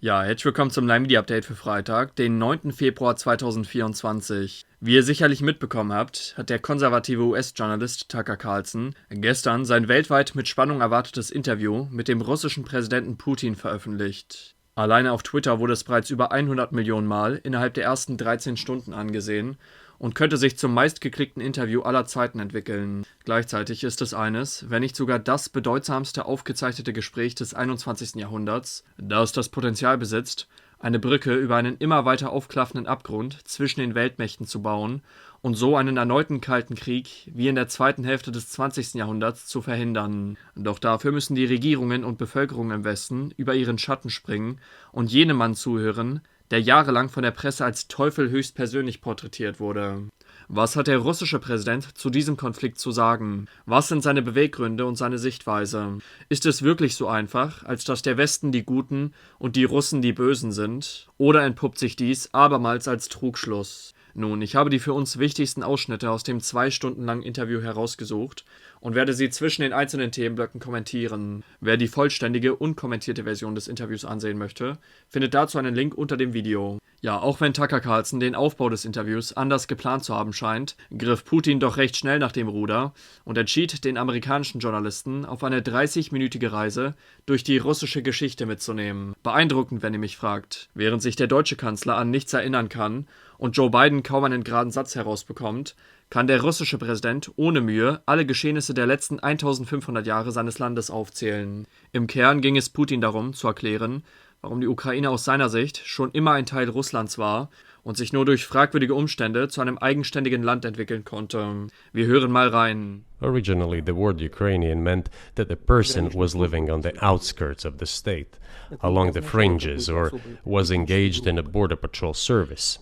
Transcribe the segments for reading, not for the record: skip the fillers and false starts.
Ja, herzlich willkommen zum Live-Media-Update für Freitag, den 9. Februar 2024. Wie ihr sicherlich mitbekommen habt, hat der konservative US-Journalist Tucker Carlson gestern sein weltweit mit Spannung erwartetes Interview mit dem russischen Präsidenten Putin veröffentlicht. Alleine auf Twitter wurde es bereits über 100 Millionen Mal innerhalb der ersten 13 Stunden angesehen und könnte sich zum meistgeklickten Interview aller Zeiten entwickeln. Gleichzeitig ist es eines, wenn nicht sogar das bedeutsamste aufgezeichnete Gespräch des 21. Jahrhunderts, da es das Potenzial besitzt, eine Brücke über einen immer weiter aufklaffenden Abgrund zwischen den Weltmächten zu bauen und so einen erneuten Kalten Krieg wie in der zweiten Hälfte des 20. Jahrhunderts zu verhindern. Doch dafür müssen die Regierungen und Bevölkerung im Westen über ihren Schatten springen und jenem Mann zuhören, der jahrelang von der Presse als Teufel höchstpersönlich porträtiert wurde. Was hat der russische Präsident zu diesem Konflikt zu sagen? Was sind seine Beweggründe und seine Sichtweise? Ist es wirklich so einfach, als dass der Westen die Guten und die Russen die Bösen sind? Oder entpuppt sich dies abermals als Trugschluss? Nun, ich habe die für uns wichtigsten Ausschnitte aus dem 2 Stunden langen Interview herausgesucht und werde sie zwischen den einzelnen Themenblöcken kommentieren. Wer die vollständige, unkommentierte Version des Interviews ansehen möchte, findet dazu einen Link unter dem Video. Ja, auch wenn Tucker Carlson den Aufbau des Interviews anders geplant zu haben scheint, griff Putin doch recht schnell nach dem Ruder und entschied, den amerikanischen Journalisten auf eine 30-minütige Reise durch die russische Geschichte mitzunehmen. Beeindruckend, wenn ihr mich fragt. Während sich der deutsche Kanzler an nichts erinnern kann und Joe Biden kaum einen geraden Satz herausbekommt, kann der russische Präsident ohne Mühe alle Geschehnisse der letzten 1500 Jahre seines Landes aufzählen. Im Kern ging es Putin darum, zu erklären, warum die Ukraine aus seiner Sicht schon immer ein Teil Russlands war und sich nur durch fragwürdige Umstände zu einem eigenständigen Land entwickeln konnte. Wir hören mal rein. Originally, the word Ukrainian meant that a person was living on the outskirts of the state, along the fringes, or was engaged in a border patrol service.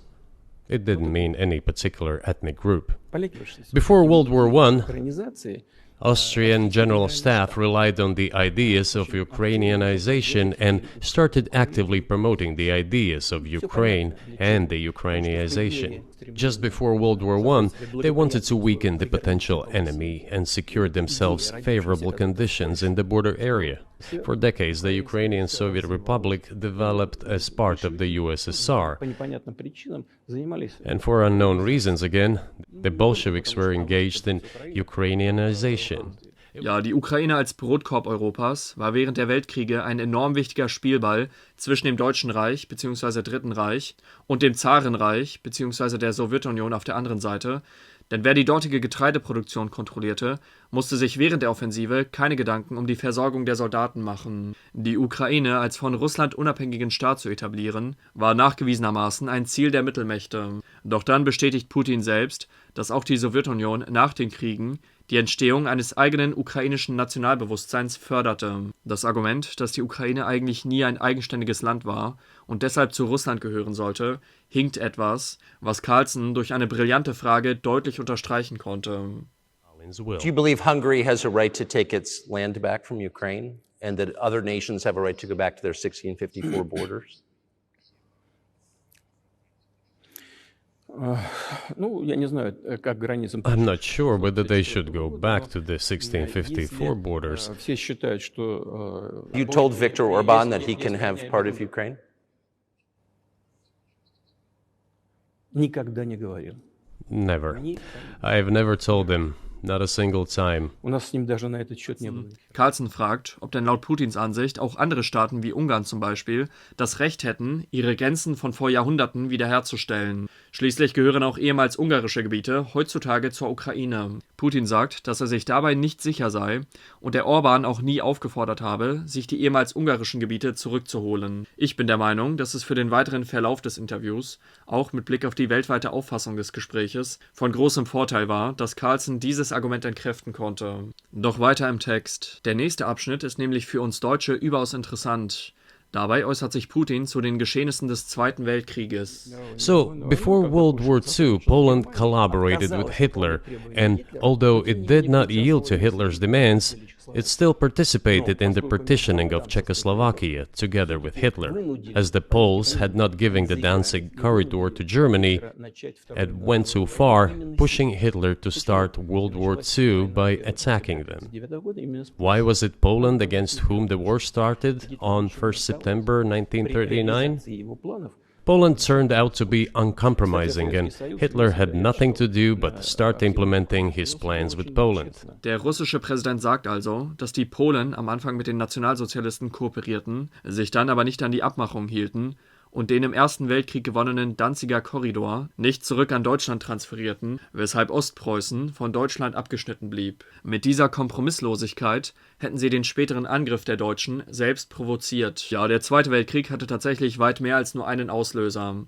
It didn't mean any particular ethnic group. Before World War I, Austrian General Staff relied on the ideas of Ukrainianization and started actively promoting the ideas of Ukraine and the Ukrainianization. Just before World War I, they wanted to weaken the potential enemy and secure themselves favorable conditions in the border area. For decades, the Ukrainian Soviet Republic developed as part of the USSR. And for unknown reasons again, the Bolsheviks were engaged in Ukrainianization. Ja, die Ukraine als Brotkorb Europas war während der Weltkriege ein enorm wichtiger Spielball zwischen dem Deutschen Reich bzw. Dritten Reich und dem Zarenreich bzw. der Sowjetunion auf der anderen Seite, denn wer die dortige Getreideproduktion kontrollierte, musste sich während der Offensive keine Gedanken um die Versorgung der Soldaten machen. Die Ukraine als von Russland unabhängigen Staat zu etablieren, war nachgewiesenermaßen ein Ziel der Mittelmächte. Doch dann bestätigt Putin selbst, dass auch die Sowjetunion nach den Kriegen die Entstehung eines eigenen ukrainischen Nationalbewusstseins förderte. Das Argument, dass die Ukraine eigentlich nie ein eigenständiges Land war und deshalb zu Russland gehören sollte, hinkt etwas, was Carlson durch eine brillante Frage deutlich unterstreichen konnte. Do you believe Hungary has a right to take its land back from Ukraine and that other nations have a right to go back to their 1654 borders? I'm not sure whether they should go back to the 1654 borders. You told Viktor Orban that he can have part of Ukraine? Never. I've never told him. Not a single time. Carlson fragt, ob denn laut Putins Ansicht auch andere Staaten wie Ungarn zum Beispiel das Recht hätten, ihre Grenzen von vor Jahrhunderten wiederherzustellen. Schließlich gehören auch ehemals ungarische Gebiete heutzutage zur Ukraine. Putin sagt, dass er sich dabei nicht sicher sei und der Orban auch nie aufgefordert habe, sich die ehemals ungarischen Gebiete zurückzuholen. Ich bin der Meinung, dass es für den weiteren Verlauf des Interviews, auch mit Blick auf die weltweite Auffassung des Gespräches, von großem Vorteil war, dass Carlson dieses Argument entkräften konnte. Doch weiter im Text. Der nächste Abschnitt ist nämlich für uns Deutsche überaus interessant. Dabei äußert sich Putin zu den Geschehnissen des Zweiten Weltkrieges. So, before World War II, Poland collaborated with Hitler, and although it did not yield to Hitler's demands, It still participated in the partitioning of Czechoslovakia together with Hitler, as the Poles had not given the Danzig corridor to Germany and went too far, pushing Hitler to start World War II by attacking them. Why was it Poland against whom the war started on 1st September 1939? Poland turned out to be uncompromising, and Hitler had nothing to do but start implementing his plans with Poland. Der russische Präsident sagt also, dass die Polen am Anfang mit den Nationalsozialisten kooperierten, sich dann aber nicht an die Abmachung hielten und den im Ersten Weltkrieg gewonnenen Danziger Korridor nicht zurück an Deutschland transferierten, weshalb Ostpreußen von Deutschland abgeschnitten blieb. Mit dieser Kompromisslosigkeit hätten sie den späteren Angriff der Deutschen selbst provoziert. Ja, der Zweite Weltkrieg hatte tatsächlich weit mehr als nur einen Auslöser.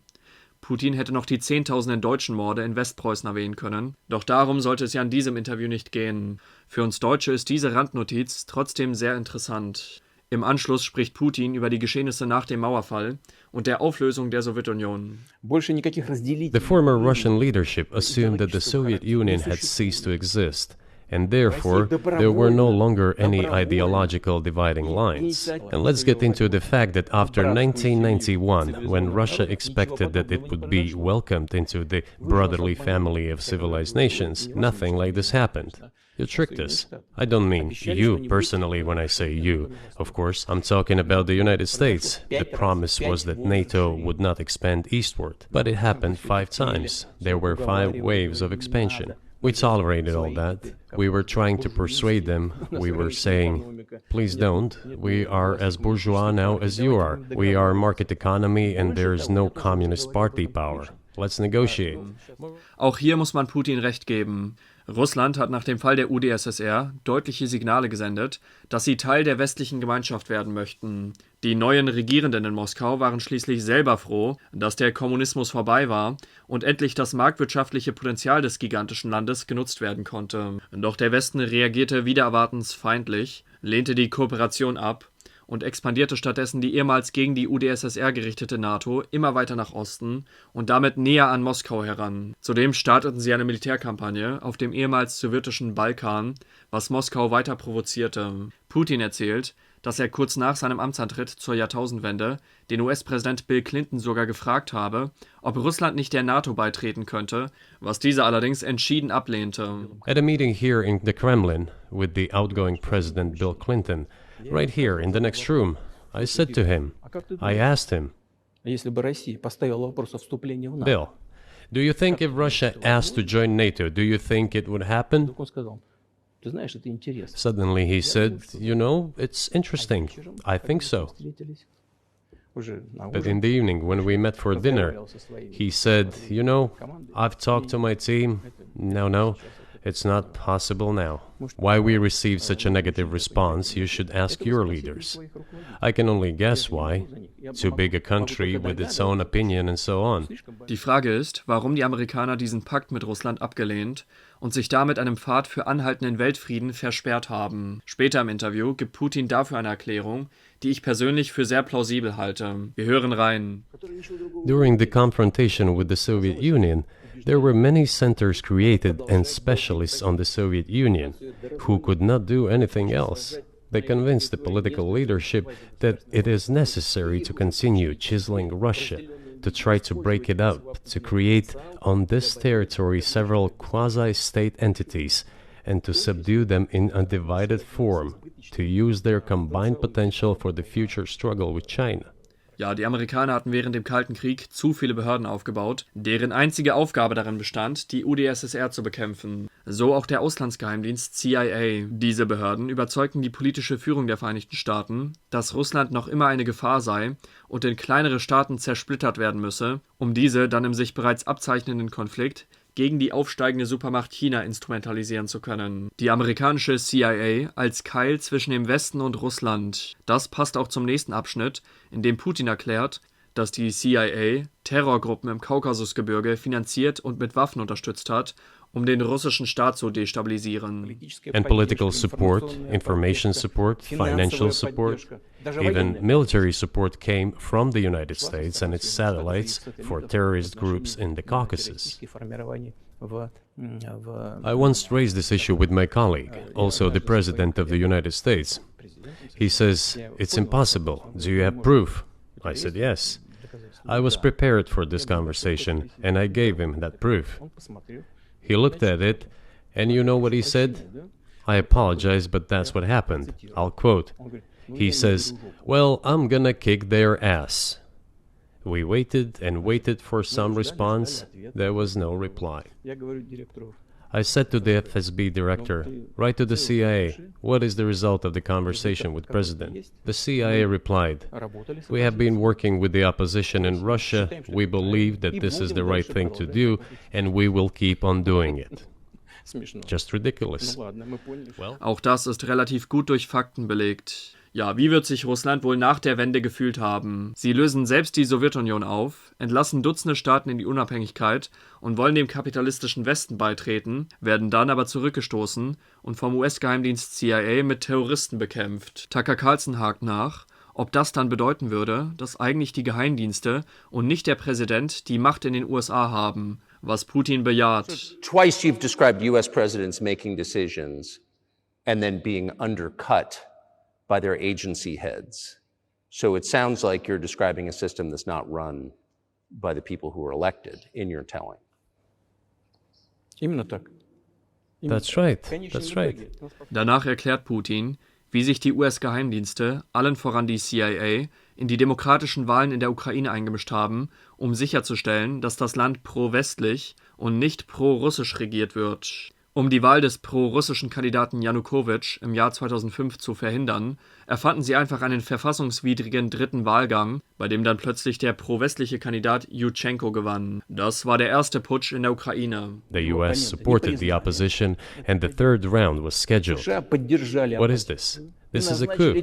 Putin hätte noch die zehntausenden deutschen Morde in Westpreußen erwähnen können, doch darum sollte es ja in diesem Interview nicht gehen. Für uns Deutsche ist diese Randnotiz trotzdem sehr interessant. Im Anschluss spricht Putin über die Geschehnisse nach dem Mauerfall und der Auflösung der Sowjetunion. The former Russian leadership assumed that the Soviet Union had ceased to exist, and therefore there were no longer any ideological dividing lines. And let's get into the fact that after 1991, when Russia expected that it would be welcomed into the brotherly family of civilized nations, nothing like this happened. You tricked us. I don't mean you personally when I say you. Of course, I'm talking about the United States. The promise was that NATO would not expand eastward, but it happened 5 times. There were 5 waves of expansion. We tolerated all that. We were trying to persuade them. We were saying, please don't. We are as bourgeois now as you are. We are market economy and there is no communist party power. Let's negotiate. Auch hier muss man Putin recht geben. Russland hat nach dem Fall der UdSSR deutliche Signale gesendet, dass sie Teil der westlichen Gemeinschaft werden möchten. Die neuen Regierenden in Moskau waren schließlich selber froh, dass der Kommunismus vorbei war und endlich das marktwirtschaftliche Potenzial des gigantischen Landes genutzt werden konnte. Doch der Westen reagierte wider Erwartens feindlich, lehnte die Kooperation ab und expandierte stattdessen die ehemals gegen die UdSSR gerichtete NATO immer weiter nach Osten und damit näher an Moskau heran. Zudem starteten sie eine Militärkampagne auf dem ehemals sowjetischen Balkan, was Moskau weiter provozierte. Putin erzählt, dass er kurz nach seinem Amtsantritt zur Jahrtausendwende den US-Präsident Bill Clinton sogar gefragt habe, ob Russland nicht der NATO beitreten könnte, was dieser allerdings entschieden ablehnte. At a meeting here in the Kremlin with the outgoing President Bill Clinton, right here in the next room, I said to him, I asked him, Bill, do you think if Russia asked to join NATO, do you think it would happen? Suddenly he said, you know, it's interesting. I think so. But in the evening, when we met for dinner, he said, you know, I've talked to my team. No, it's not possible now. Why we received such a negative response, you should ask your leaders. I can only guess why. Too big a country with its own opinion and so on. Die Frage ist, warum die Amerikaner diesen Pakt mit Russland abgelehnt und sich damit einem Pfad für anhaltenden Weltfrieden versperrt haben. Später im Interview gibt Putin dafür eine Erklärung, die ich persönlich für sehr plausibel halte. Wir hören rein. During the confrontation with the Soviet Union, there were many centers created and specialists on the Soviet Union who could not do anything else. They convinced the political leadership that it is necessary to continue chiseling Russia, to try to break it up, to create on this territory several quasi-state entities, and to subdue them in a divided form, to use their combined potential for the future struggle with China. Ja, die Amerikaner hatten während dem Kalten Krieg zu viele Behörden aufgebaut, deren einzige Aufgabe darin bestand, die UdSSR zu bekämpfen. So auch der Auslandsgeheimdienst CIA. Diese Behörden überzeugten die politische Führung der Vereinigten Staaten, dass Russland noch immer eine Gefahr sei und in kleinere Staaten zersplittert werden müsse, um diese dann im sich bereits abzeichnenden Konflikt gegen die aufsteigende Supermacht China instrumentalisieren zu können. Die amerikanische CIA als Keil zwischen dem Westen und Russland. Das passt auch zum nächsten Abschnitt, in dem Putin erklärt, dass die CIA Terrorgruppen im Kaukasusgebirge finanziert und mit Waffen unterstützt hat, um den russischen Staat zu destabilisieren. And political support, information support, financial support, even military support came from the United States and its satellites for terrorist groups in the Caucasus. I once raised this issue with my colleague, also the President of the United States. He says, "It's impossible. Do you have proof?" I said, "Yes." I was prepared for this conversation, and I gave him that proof. He looked at it, and you know what he said? "I apologize, but that's what happened." I'll quote. He says, "Well, I'm gonna kick their ass." We waited and waited for some response. There was no reply. I said to the FSB director, "Write to the CIA, what is the result of the conversation with President?" The CIA replied, "We have been working with the opposition in Russia. We believe that this is the right thing to do, and we will keep on doing it." Just ridiculous. Auch das ist relativ gut durch Fakten belegt. Ja, wie wird sich Russland wohl nach der Wende gefühlt haben? Sie lösen selbst die Sowjetunion auf, entlassen Dutzende Staaten in die Unabhängigkeit und wollen dem kapitalistischen Westen beitreten, werden dann aber zurückgestoßen und vom US-Geheimdienst CIA mit Terroristen bekämpft. Tucker Carlson hakt nach, ob das dann bedeuten würde, dass eigentlich die Geheimdienste und nicht der Präsident die Macht in den USA haben, was Putin bejaht. Twice you've described US presidents making decisions and then being undercut by their agency heads. So it sounds like you're describing a system that's not run by the people who were elected in your telling. That's right. That's right. Danach erklärt Putin, wie sich die US-Geheimdienste, allen voran die CIA, in die demokratischen Wahlen in der Ukraine eingemischt haben, um sicherzustellen, dass das Land pro-westlich und nicht pro-russisch regiert wird. Um die Wahl des pro-russischen Kandidaten Janukowitsch im Jahr 2005 zu verhindern, erfanden sie einfach einen verfassungswidrigen dritten Wahlgang, bei dem dann plötzlich der pro-westliche Kandidat Juschenko gewann. Das war der erste Putsch in der Ukraine. The US supported the opposition and the third round was scheduled. What is this? This is a coup.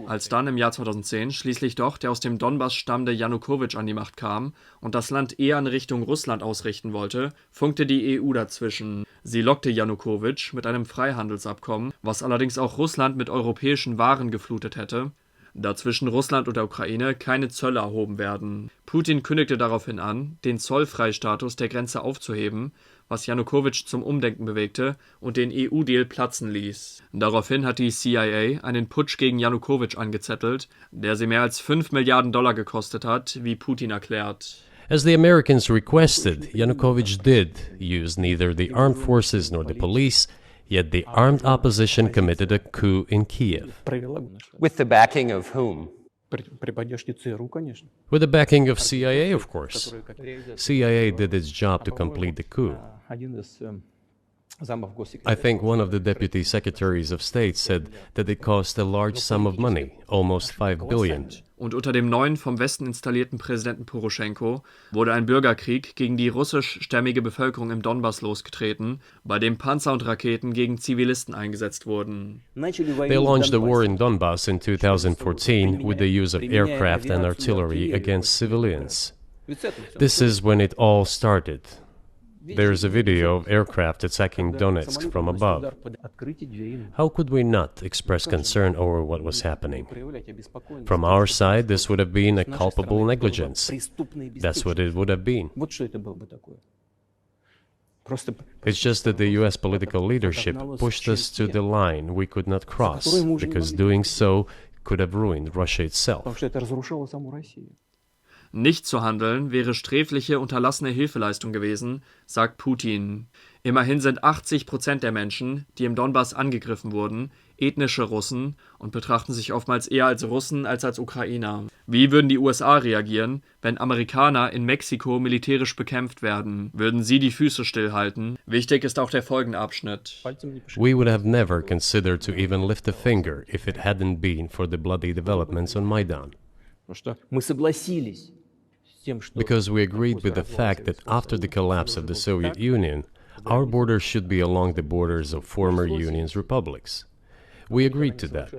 Als dann im Jahr 2010 schließlich doch der aus dem Donbass stammende Janukowitsch an die Macht kam und das Land eher in Richtung Russland ausrichten wollte, funkte die EU dazwischen. Sie lockte Janukowitsch mit einem Freihandelsabkommen, was allerdings auch Russland mit europäischen Waren geflutet hätte, da zwischen Russland und der Ukraine keine Zölle erhoben werden. Putin kündigte daraufhin an, den Zollfreistatus der Grenze aufzuheben, was Janukowitsch zum Umdenken bewegte und den EU-Deal platzen ließ. Daraufhin hat die CIA einen Putsch gegen Janukowitsch angezettelt, der sie mehr als $5 Milliarden gekostet hat, wie Putin erklärt. As the Americans requested, Yanukovych did use neither the armed forces nor the police, yet the armed opposition committed a coup in Kiev. With the backing of whom? With the backing of CIA, of course. CIA did its job to complete the coup. I think one of the deputy secretaries of state said that it cost a large sum of money, almost $5 billion. Und unter dem neuen vom Westen installierten Präsidenten Poroschenko wurde ein Bürgerkrieg gegen die russischstämmige Bevölkerung im Donbass losgetreten, bei dem Panzer und Raketen gegen Zivilisten eingesetzt wurden. They launched the war in Donbass in 2014 with the use of aircraft and artillery against civilians. This is when it all started. There is a video of aircraft attacking Donetsk from above. How could we not express concern over what was happening? From our side, this would have been a culpable negligence. That's what it would have been. It's just that the US political leadership pushed us to the line we could not cross, because doing so could have ruined Russia itself. Nicht zu handeln wäre sträfliche, unterlassene Hilfeleistung gewesen, sagt Putin. Immerhin sind 80% der Menschen, die im Donbass angegriffen wurden, ethnische Russen und betrachten sich oftmals eher als Russen als als Ukrainer. Wie würden die USA reagieren, wenn Amerikaner in Mexiko militärisch bekämpft werden? Würden sie die Füße stillhalten? Wichtig ist auch der folgende Abschnitt. We would have never considered to even lift a finger if it hadn't been for the bloody developments on Maidan. Because we agreed with the fact that after the collapse of the Soviet Union, our borders should be along the borders of former Union's republics. We agreed to that.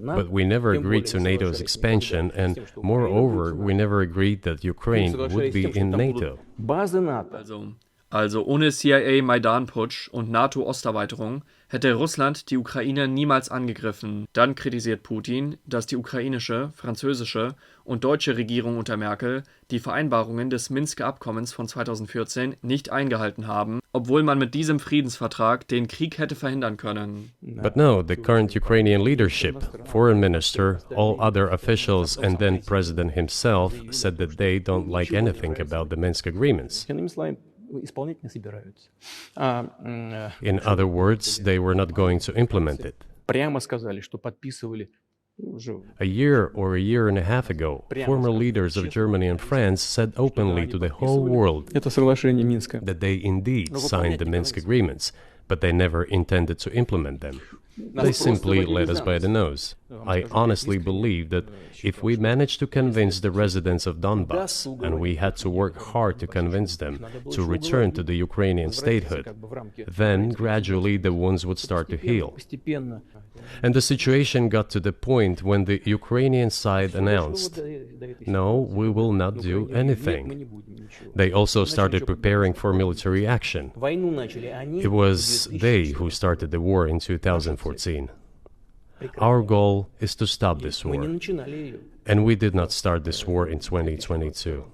But we never agreed to NATO's expansion, and moreover, we never agreed that Ukraine would be in NATO. Also, Also ohne CIA-Maidan-Putsch und NATO-Osterweiterung hätte Russland die Ukraine niemals angegriffen. Dann kritisiert Putin, dass die ukrainische, französische und deutsche Regierung unter Merkel die Vereinbarungen des Minsker Abkommens von 2014 nicht eingehalten haben, obwohl man mit diesem Friedensvertrag den Krieg hätte verhindern können. But no, the current Ukrainian leadership, foreign minister, all other officials and then president himself said that they don't like anything about the Minsk agreements. In other words, they were not going to implement it. A year or a year and a half ago, former leaders of Germany and France said openly to the whole world that they indeed signed the Minsk agreements, but they never intended to implement them. They simply led us by the nose. I honestly believe that if we managed to convince the residents of Donbass, and we had to work hard to convince them to return to the Ukrainian statehood, then gradually the wounds would start to heal. And the situation got to the point when the Ukrainian side announced, "No, we will not do anything." They also started preparing for military action. It was they who started the war in 2014. Our goal is to stop this war. And we did not start this war in 2022.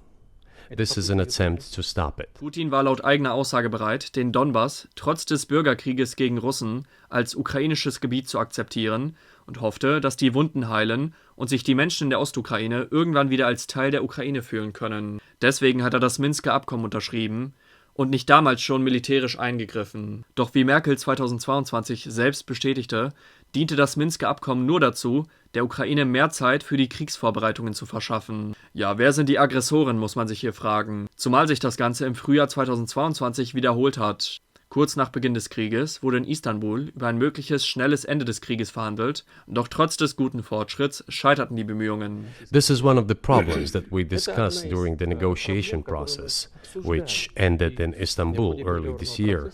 This is an attempt to stop it. Putin war laut eigener Aussage bereit, den Donbass trotz des Bürgerkrieges gegen Russen als ukrainisches Gebiet zu akzeptieren und hoffte, dass die Wunden heilen und sich die Menschen in der Ostukraine irgendwann wieder als Teil der Ukraine fühlen können. Deswegen hat er das Minsker Abkommen unterschrieben und nicht damals schon militärisch eingegriffen. Doch wie Merkel 2022 selbst bestätigte, diente das Minsker Abkommen nur dazu, der Ukraine mehr Zeit für die Kriegsvorbereitungen zu verschaffen. Ja, wer sind die Aggressoren, muss man sich hier fragen. Zumal sich das Ganze im Frühjahr 2022 wiederholt hat. Kurz nach Beginn des Krieges wurde in Istanbul über ein mögliches schnelles Ende des Krieges verhandelt, doch trotz des guten Fortschritts scheiterten die Bemühungen. This is one of the problems that we discussed during the negotiation process, which ended in Istanbul early this year.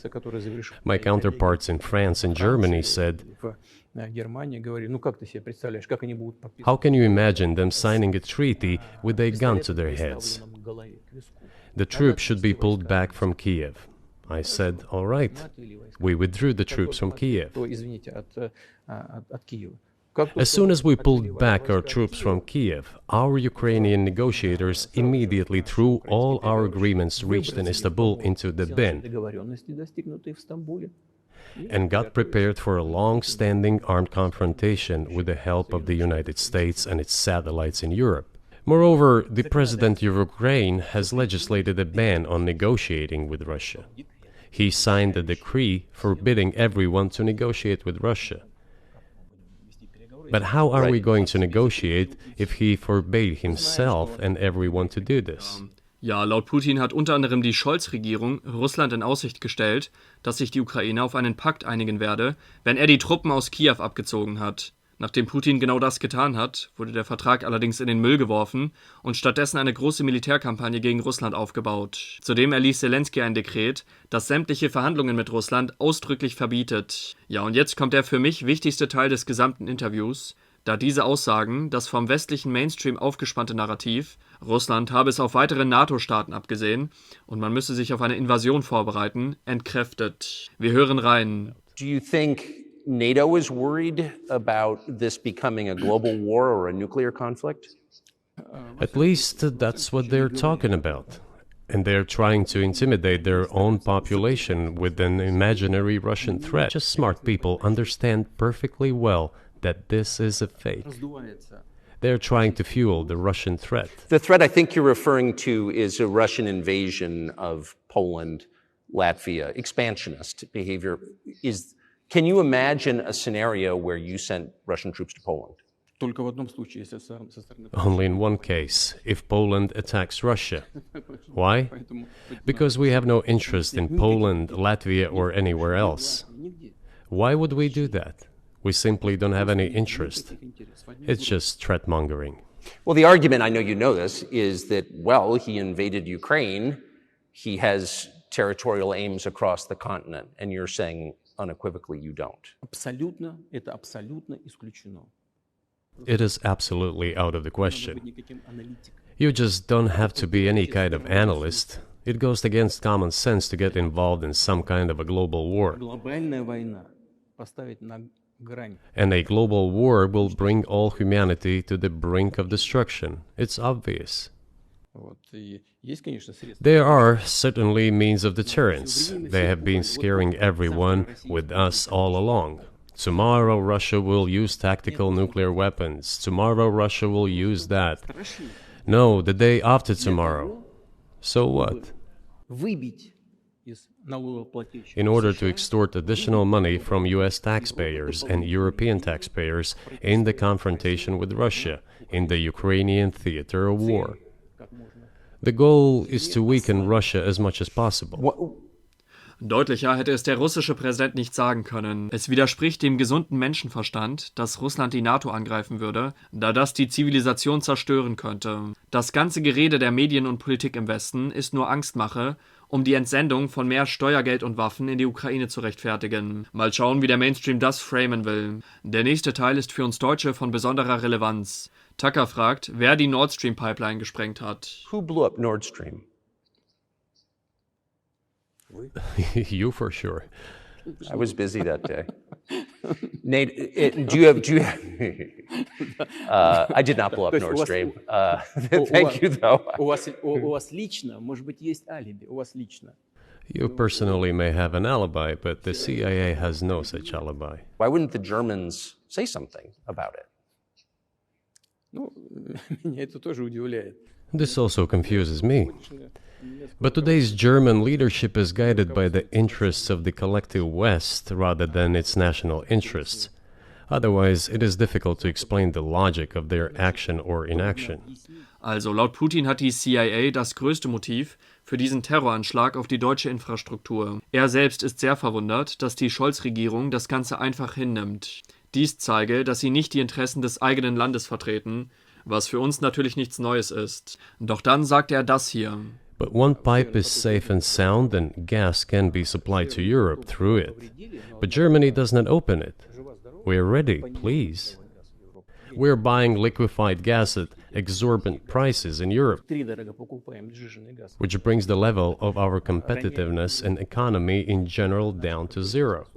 My counterparts in France and Germany said, "How can you imagine them signing a treaty with a gun to their heads? The troops should be pulled back from Kiev." I said, "All right." We withdrew the troops from Kiev. As soon as we pulled back our troops from Kiev, our Ukrainian negotiators immediately threw all our agreements reached in Istanbul into the bin and got prepared for a long-standing armed confrontation with the help of the United States and its satellites in Europe. Moreover, the president of Ukraine has legislated a ban on negotiating with Russia. He signed a decree forbidding everyone to negotiate with Russia. But how are we going to negotiate if he forbade himself and everyone to do this? Ja, laut Putin hat unter anderem die Scholz-Regierung Russland in Aussicht gestellt, dass sich die Ukraine auf einen Pakt einigen werde, wenn er die Truppen aus Kiew abgezogen hat. Nachdem Putin genau das getan hat, wurde der Vertrag allerdings in den Müll geworfen und stattdessen eine große Militärkampagne gegen Russland aufgebaut. Zudem erließ Zelensky ein Dekret, das sämtliche Verhandlungen mit Russland ausdrücklich verbietet. Ja, und jetzt kommt der für mich wichtigste Teil des gesamten Interviews, da diese Aussagen das vom westlichen Mainstream aufgespannte Narrativ, Russland habe es auf weitere NATO-Staaten abgesehen und man müsse sich auf eine Invasion vorbereiten, entkräftet. Wir hören rein. Do you think NATO is worried about this becoming a global war or a nuclear conflict? At least that's what they're talking about. And they're trying to intimidate their own population with an imaginary Russian threat. Just smart people understand perfectly well that this is a fake. They're trying to fuel the Russian threat. The threat I think you're referring to is a Russian invasion of Poland, Latvia, expansionist behavior. Can you imagine a scenario where you sent Russian troops to Poland? Only in one case, if Poland attacks Russia. Why? Because we have no interest in Poland, Latvia, or anywhere else. Why would we do that? We simply don't have any interest. It's just threat-mongering. Well, the argument, I know you know this, is that, well, he invaded Ukraine, he has territorial aims across the continent, and you're saying unequivocally you don't. It is absolutely out of the question. You just don't have to be any kind of analyst. It goes against common sense to get involved in some kind of a global war. And a global war will bring all humanity to the brink of destruction. It's obvious. There are certainly means of deterrence. They have been scaring everyone with us all along. Tomorrow Russia will use tactical nuclear weapons. Tomorrow Russia will use that. No, the day after tomorrow. So what? In order to extort additional money from US taxpayers and European taxpayers in the confrontation with Russia in the Ukrainian theater of war. The goal is to weaken Russia as much as possible. Deutlicher hätte es der russische Präsident nicht sagen können. Es widerspricht dem gesunden Menschenverstand, dass Russland die NATO angreifen würde, da das die Zivilisation zerstören könnte. Das ganze Gerede der Medien und Politik im Westen ist nur Angstmache, um die Entsendung von mehr Steuergeld und Waffen in die Ukraine zu rechtfertigen. Mal schauen, wie der Mainstream das framen will. Der nächste Teil ist für uns Deutsche von besonderer Relevanz. Tucker fragt, wer die Nord Stream Pipeline gesprengt hat. Who blew up Nord Stream? You for sure. I was busy that day. Nate, do you have I did not blow up Nord Stream. Thank you, though. You personally may have an alibi, but the CIA has no such alibi. Why wouldn't the Germans say something about it? This also confuses me. But today's German leadership is guided by the interests of the collective West rather than its national interests. Otherwise, it is difficult to explain the logic of their action or inaction. Also laut Putin hat die CIA das größte Motiv für diesen Terroranschlag auf die deutsche Infrastruktur. Er selbst ist sehr verwundert, dass die Scholz-Regierung das Ganze einfach hinnimmt. Dies zeige, dass sie nicht die Interessen des eigenen Landes vertreten, was für uns natürlich nichts Neues ist. Doch dann sagt er das hier. But one pipe is safe and sound and gas can be supplied to Europe through it. But Germany does not open it. We're ready, please. We're buying liquefied gas at exorbitant prices in Europe, which brings the level of our competitiveness and economy in general down to zero.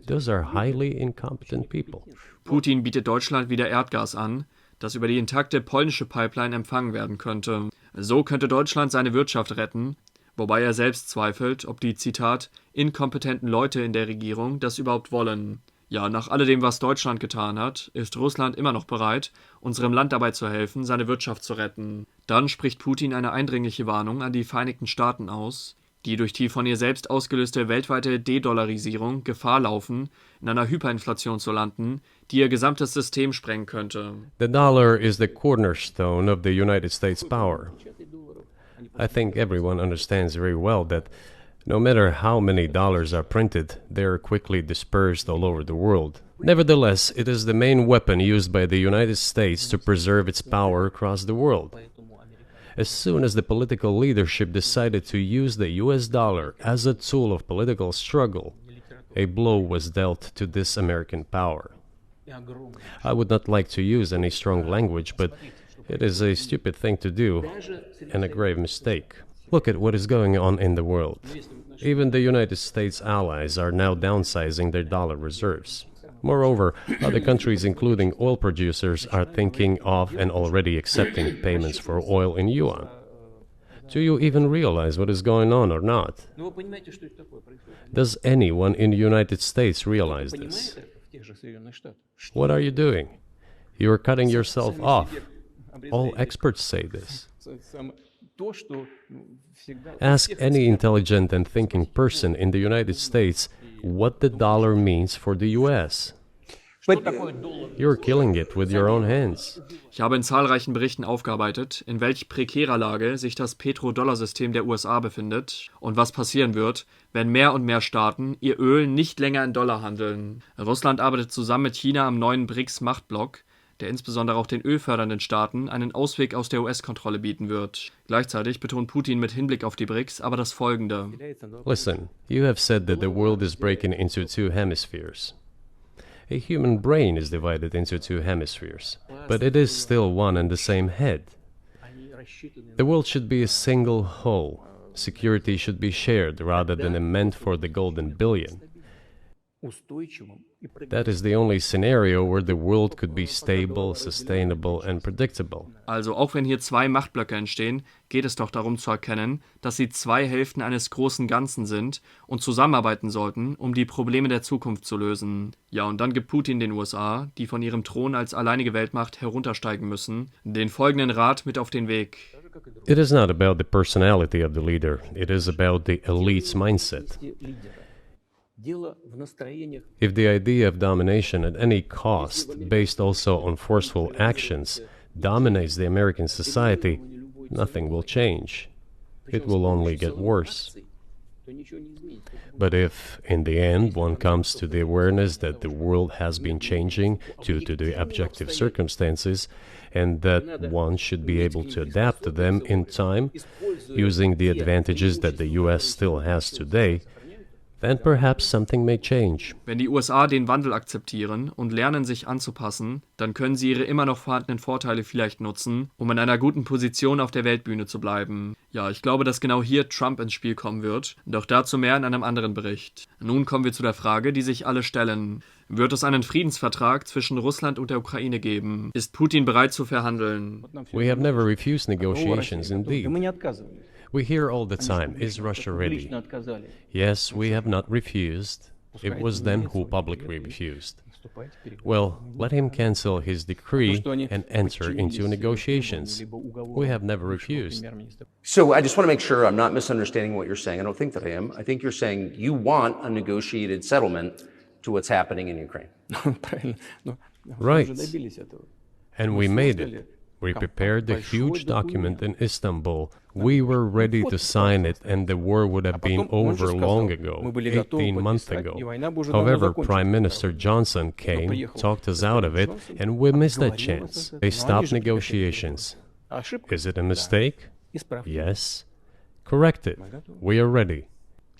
Those are highly incompetent people. Putin bietet Deutschland wieder Erdgas an, das über die intakte polnische Pipeline empfangen werden könnte. So könnte Deutschland seine Wirtschaft retten, wobei er selbst zweifelt, ob die, Zitat, inkompetenten Leute in der Regierung das überhaupt wollen. Ja, nach alledem, was Deutschland getan hat, ist Russland immer noch bereit, unserem Land dabei zu helfen, seine Wirtschaft zu retten. Dann spricht Putin eine eindringliche Warnung an die Vereinigten Staaten aus, die durch die von ihr selbst ausgelöste weltweite De-Dollarisierung Gefahr laufen, in einer Hyperinflation zu landen, die ihr gesamtes System sprengen könnte. The dollar is the cornerstone of the United States power. I think everyone understands very well that no matter how many dollars are printed, they are quickly dispersed all over the world. Nevertheless, it is the main weapon used by the United States to preserve its power across the world. As soon as the political leadership decided to use the US dollar as a tool of political struggle, a blow was dealt to this American power. I would not like to use any strong language, but it is a stupid thing to do and a grave mistake. Look at what is going on in the world. Even the United States allies are now downsizing their dollar reserves. Moreover, other countries, including oil producers, are thinking of and already accepting payments for oil in yuan. Do you even realize what is going on or not? Does anyone in the United States realize this? What are you doing? You are cutting yourself off. All experts say this. Ask any intelligent and thinking person in the United States what the dollar means for the US. You're killing it with your own hands. Ich habe in zahlreichen Berichten aufgearbeitet, in welch prekärer Lage sich das Petrodollar-System der USA befindet und was passieren wird, wenn mehr und mehr Staaten ihr Öl nicht länger in Dollar handeln. Russland arbeitet zusammen mit China am neuen BRICS-Machtblock, der insbesondere auch den ölfördernden Staaten einen Ausweg aus der US-Kontrolle bieten wird. Gleichzeitig betont Putin mit Hinblick auf die BRICS aber das Folgende. Listen, you have said that the world is breaking into two hemispheres. A human brain is divided into two hemispheres, but it is still one and the same head. The world should be a single whole. Security should be shared rather than meant for the golden billion. That is the only scenario where the world could be stable, sustainable and predictable. Also auch wenn hier zwei Machtblöcke entstehen, geht es doch darum zu erkennen, dass sie zwei Hälften eines großen Ganzen sind und zusammenarbeiten sollten, um die Probleme der Zukunft zu lösen. Ja, und dann gibt Putin den USA, die von ihrem Thron als alleinige Weltmacht heruntersteigen müssen, den folgenden Rat mit auf den Weg. It is not about the personality of the leader, it is about the elite's mindset. If the idea of domination at any cost, based also on forceful actions, dominates the American society, nothing will change. It will only get worse. But if, in the end, one comes to the awareness that the world has been changing due to the objective circumstances, and that one should be able to adapt to them in time, using the advantages that the US still has today, then perhaps something may change. Wenn die USA den Wandel akzeptieren und lernen, sich anzupassen, dann können sie ihre immer noch vorhandenen Vorteile vielleicht nutzen, um in einer guten Position auf der Weltbühne zu bleiben. Ja, ich glaube, dass genau hier Trump ins Spiel kommen wird, doch dazu mehr in einem anderen Bericht. Nun kommen wir zu der Frage, die sich alle stellen. Wird es einen Friedensvertrag zwischen Russland und der Ukraine geben? Ist Putin bereit zu verhandeln? We have never refused negotiations, indeed. We hear all the time, is Russia ready? Yes, we have not refused. It was them who publicly refused. Well, let him cancel his decree and enter into negotiations. We have never refused. So I just want to make sure I'm not misunderstanding what you're saying. I don't think that I am. I think you're saying you want a negotiated settlement to what's happening in Ukraine. Right. And we made it. We prepared the huge document in Istanbul. We were ready to sign it and the war would have been over long ago, 18 months ago. However, Prime Minister Johnson came, talked us out of it, and we missed that chance. They stopped negotiations. Is it a mistake? Yes. Correct it. We are ready.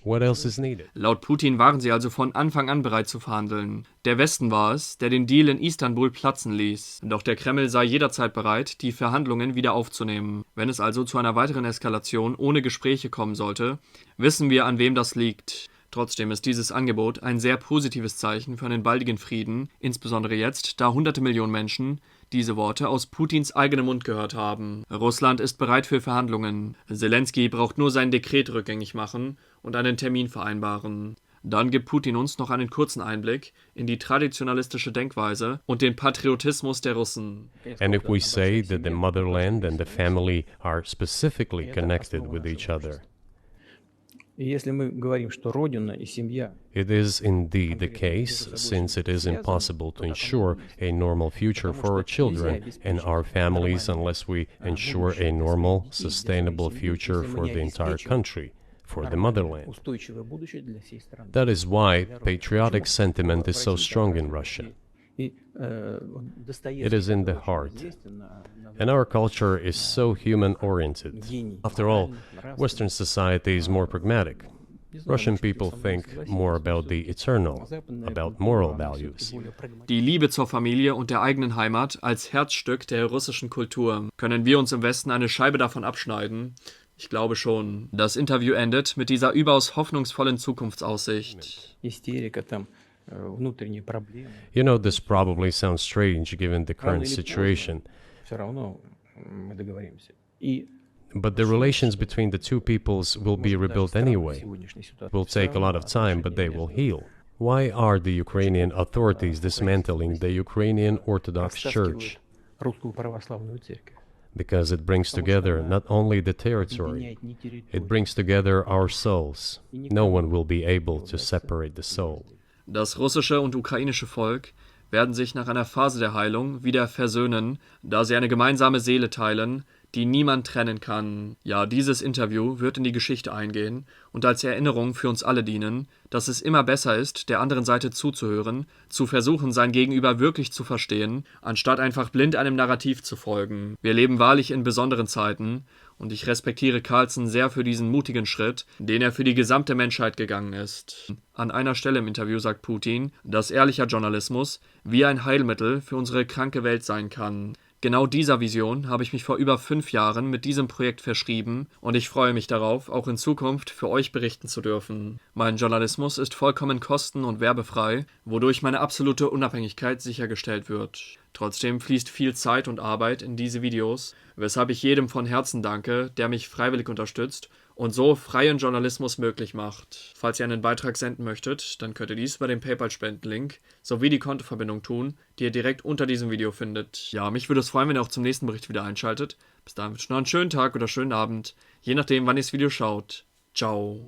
What else is needed? Laut Putin waren sie also von Anfang an bereit zu verhandeln. Der Westen war es, der den Deal in Istanbul platzen ließ. Doch der Kreml sei jederzeit bereit, die Verhandlungen wieder aufzunehmen. Wenn es also zu einer weiteren Eskalation ohne Gespräche kommen sollte, wissen wir, an wem das liegt. Trotzdem ist dieses Angebot ein sehr positives Zeichen für einen baldigen Frieden, insbesondere jetzt, da hunderte Millionen Menschen diese Worte aus Putins eigenem Mund gehört haben. Russland ist bereit für Verhandlungen. Zelensky braucht nur sein Dekret rückgängig machen und einen Termin vereinbaren. Dann gibt Putin uns noch einen kurzen Einblick in die traditionalistische Denkweise und den Patriotismus der Russen. And if we say that the motherland and the family are specifically connected with each other, it is indeed the case, since it is impossible to ensure a normal future for our children and our families unless we ensure a normal, sustainable future for the entire country, for the motherland. That is why patriotic sentiment is so strong in Russia. It is in the heart. And our culture is so human-oriented. After all, Western society is more pragmatic. Russian people think more about the eternal, about moral values. Die Liebe zur Familie und der eigenen Heimat als Herzstück der russischen Kultur. Können wir uns im Westen eine Scheibe davon abschneiden? Ich glaube schon. Das Interview endet mit dieser überaus hoffnungsvollen Zukunftsaussicht. You know, this probably sounds strange given the current situation. But the relations between the two peoples will be rebuilt anyway. It will take a lot of time, but they will heal. Why are the Ukrainian authorities dismantling the Ukrainian Orthodox Church? Because it brings together not only the territory, it brings together our souls. No one will be able to separate the soul. Das russische und ukrainische Volk werden sich nach einer Phase der Heilung wieder versöhnen, da sie eine gemeinsame Seele teilen, die niemand trennen kann. Ja, dieses Interview wird in die Geschichte eingehen und als Erinnerung für uns alle dienen, dass es immer besser ist, der anderen Seite zuzuhören, zu versuchen, sein Gegenüber wirklich zu verstehen, anstatt einfach blind einem Narrativ zu folgen. Wir leben wahrlich in besonderen Zeiten und ich respektiere Carlson sehr für diesen mutigen Schritt, den er für die gesamte Menschheit gegangen ist. An einer Stelle im Interview sagt Putin, dass ehrlicher Journalismus wie ein Heilmittel für unsere kranke Welt sein kann. Genau dieser Vision habe ich mich vor über 5 Jahren mit diesem Projekt verschrieben und ich freue mich darauf, auch in Zukunft für euch berichten zu dürfen. Mein Journalismus ist vollkommen kosten- und werbefrei, wodurch meine absolute Unabhängigkeit sichergestellt wird. Trotzdem fließt viel Zeit und Arbeit in diese Videos, weshalb ich jedem von Herzen danke, der mich freiwillig unterstützt und so freien Journalismus möglich macht. Falls ihr einen Beitrag senden möchtet, dann könnt ihr dies bei dem PayPal-Spendenlink sowie die Kontoverbindung tun, die ihr direkt unter diesem Video findet. Ja, mich würde es freuen, wenn ihr auch zum nächsten Bericht wieder einschaltet. Bis dahin wünsche ich noch einen schönen Tag oder schönen Abend, je nachdem, wann ihr das Video schaut. Ciao.